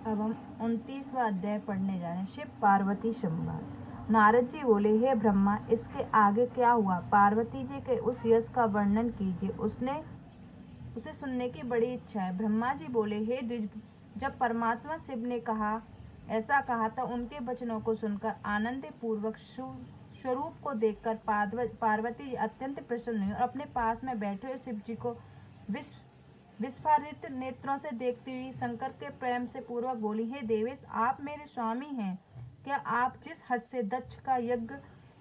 अब हम 29वां अध्याय पढ़ने जा रहे हैं। शिव पार्वती संवाद। नारद जी बोले, हे ब्रह्मा, इसके आगे क्या हुआ? पार्वती जी के उस यश का वर्णन कीजिए, उसे सुनने की बड़ी इच्छा है। ब्रह्मा जी बोले, हे द्विज, जब परमात्मा शिव ने ऐसा कहा था, उनके वचनों को सुनकर आनंद पूर्वक स्वरूप को देखकर पार्वती जी अत्यंत प्रसन्न हुई और अपने पास में बैठे हुए शिव जी को विस्फारित नेत्रों से देखती हुई शंकर के प्रेम से पूर्वक बोली, हे देवेश, आप मेरे स्वामी हैं। क्या आप जिस हर्ष से दक्ष का यज्ञ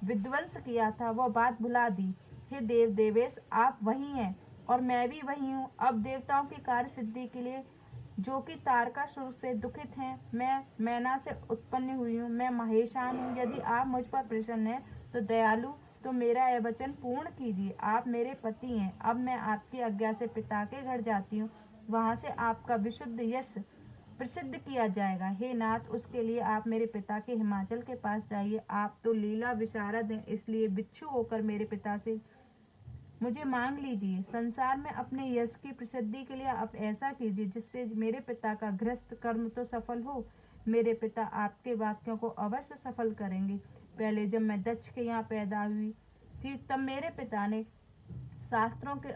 विध्वंस किया था वह बात भुला दी? हे देवेश, आप वही हैं और मैं भी वही हूँ। अब देवताओं की कार्य सिद्धि के लिए जो कि तारकासुर से दुखित हैं, मैं मैना से उत्पन्न हुई हूँ, मैं महेशान हूँ। यदि आप मुझ पर प्रसन्न हैं तो दयालु, तो मेरा यह वचन पूर्ण कीजिए। आप मेरे पति हैं। अब मैं आपकी आज्ञा से पिता के घर जाती हूँ, वहाँ से आपका विशुद्ध यश प्रसिद्ध किया जाएगा। हे नाथ, उसके लिए आप मेरे पिता के हिमाचल के पास जाइए। आप तो लीला विशारद हैं, इसलिए बिच्छू होकर मेरे पिता से मुझे मांग लीजिए। संसार में अपने यश की प्रसिद्धि के लिए आप ऐसा कीजिए जिससे मेरे पिता का गृहस्थ कर्म तो सफल हो। मेरे पिता आपके वाक्यों को अवश्य सफल करेंगे। पहले जब मैं दक्ष के यहाँ पैदा हुई थी, तब मेरे पिता ने शास्त्रों के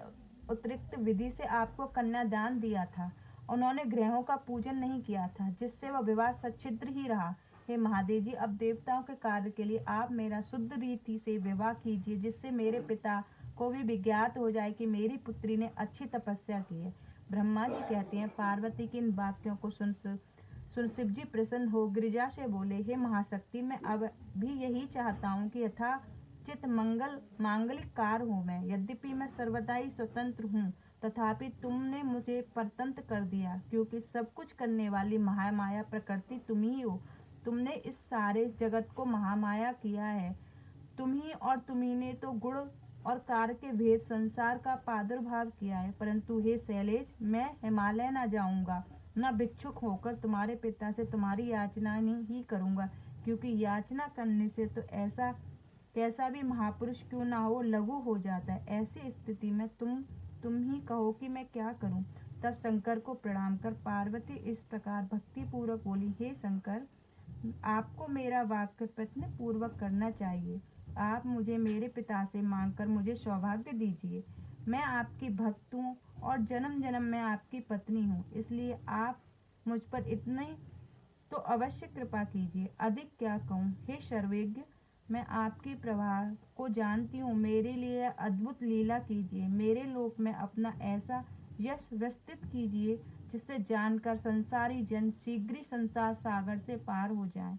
अतिरिक्त विधि से आपको कन्यादान दिया था। उन्होंने ग्रहों का पूजन नहीं किया था, जिससे वह विवाह सच्छिद्र ही रहा। हे महादेव जी, अब देवताओं के कार्य के लिए आप मेरा शुद्ध रीति से विवाह कीजिए, जिससे मेरे पिता को भी विज्ञात हो जाए कि मेरी पुत्री ने अच्छी तपस्या की है। ब्रह्मा जी कहते हैं, पार्वती की इन वाक्यों को सुन शिव जी प्रसन्न हो गिरिजा से बोले, हे महाशक्ति, मैं अब भी यही चाहता हूँ कि यथा चित मांगलिक कार हूँ मैं। यद्यपि मैं सर्वदा ही स्वतंत्र हूँ, तथापि तुमने मुझे परतंत्र कर दिया, क्योंकि सब कुछ करने वाली महामाया प्रकृति तुम ही हो। तुमने इस सारे जगत को महामाया किया है। तुम ही और तुम्ही ने तो गुण और कार्य के भेद संसार का प्रादुर्भाव किया है। परंतु हे शैलेश, मैं हिमालय न जाऊंगा, न भिक्षुक होकर तुम्हारे पिता से तुम्हारी याचना ही करूंगा, क्योंकि याचना करने से तो ऐसा कैसा भी महापुरुष क्यों ना हो लघु हो जाता है। ऐसी स्थिति में तुम ही कहो कि मैं क्या करूं। तब शंकर को प्रणाम कर पार्वती इस प्रकार भक्ति पूर्वक बोली, हे शंकर, आपको मेरा वाक्य प्रश्न पूर्वक करना चाहिए। आप मुझे मेरे पिता से मांगकर मुझे सौभाग्य दीजिए। मैं आपकी भक्त हूँ और जन्म जन्म में आपकी पत्नी हूँ, इसलिए आप मुझ पर इतनी तो अवश्य कृपा कीजिए। अधिक क्या कहूँ, हे सर्वज्ञ, मैं आपकी प्रवाह को जानती हूँ। मेरे लिए अद्भुत लीला कीजिए। मेरे लोक में अपना ऐसा यश विस्तृत कीजिए जिससे जानकर संसारी जन शीघ्र संसार सागर से पार हो जाएं।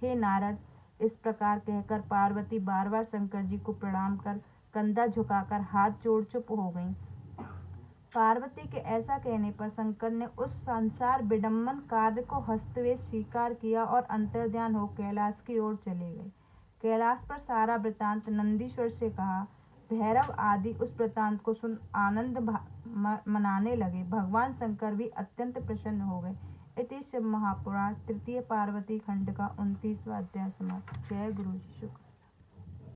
हे नारद, इस प्रकार कहकर पार्वती बार बार शंकर जी को प्रणाम कर कंधा झुकाकर हाथ जोड़ चुप हो गईं। पार्वती के ऐसा कहने पर शंकर ने उस संसार विडम्बन कार्य को हस्तवे स्वीकार किया और अंतर्ध्यान हो कैलाश की ओर चले गए। कैलाश पर सारा वृतांत नंदीश्वर से कहा। भैरव आदि उस वृतांत को सुन आनंद मनाने लगे। भगवान शंकर भी अत्यंत प्रसन्न हो गए। इति शिव महापुराण तृतीय पार्वती खंड का 29वां अध्याय समाप्त। जय गुरु जी शुक्र।